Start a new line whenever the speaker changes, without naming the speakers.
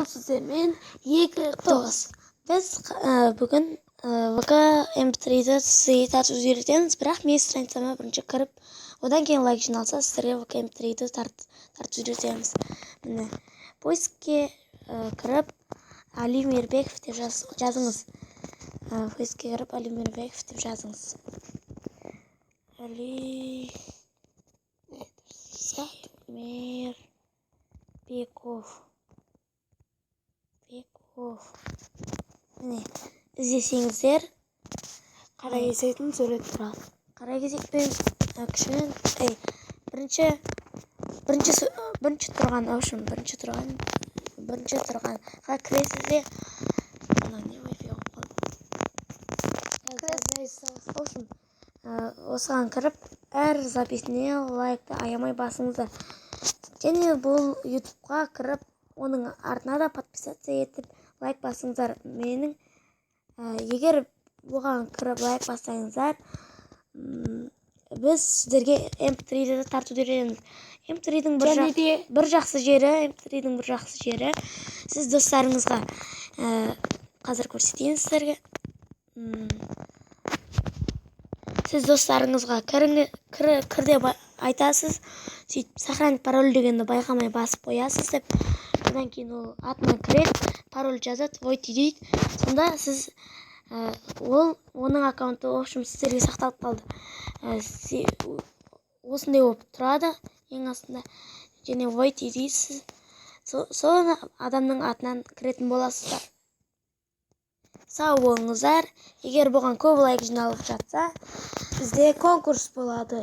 бұл сіздермен екі дос. Біз бүгін ВК MP3-ді сізге тартып үйретеміз, бірақ менің страницама бірінші кіріп, одан кейін лайк жиналса, сіздерге ВК MP3-ді тартып үйретеміз. Міне, поискке кіріп, Али Мейірбеков деп жазыңыз. Поискке кіріп, Али Мейірбеков деп жазыңыз. Али Мейірбеков. Міне, іздесеңіздер, Қара кесектің сурет тұрады. қара кесекпен кішкене бірінші тұрғанға кіресіз. Осыған кіріп, әр записіне лайкты аямай басыңыздар. Және бұл ютубқа кіріп, оның артына да подписация етіп, лайк басыңыздар. Менің егер бұған кіріп лайк бассаңыздар, біз сіздерге MP3-ді тартуды үйретеміз. MP3-дің бір жақсы жері, сіз достарыңызға, қазір көрсетейін сіздерге. Сіз достарыңызға кір деп айтасыз, сөйтіп сохранить пароль дегенді байқамай басып қоясыз деп. Одан кейін ол атына кіреді, пароль жазады, войти дейді. Сонда сіз оның аккаунты, в общем, сіздерге сақталып қалды. Осындай болып тұрады ең астында. Және войти дейсіз. Сол адамның атынан кіретін боласыздар. Сау болыңыздар. Егер бұған көп лайк жиналып жатса, бізде конкурс болады.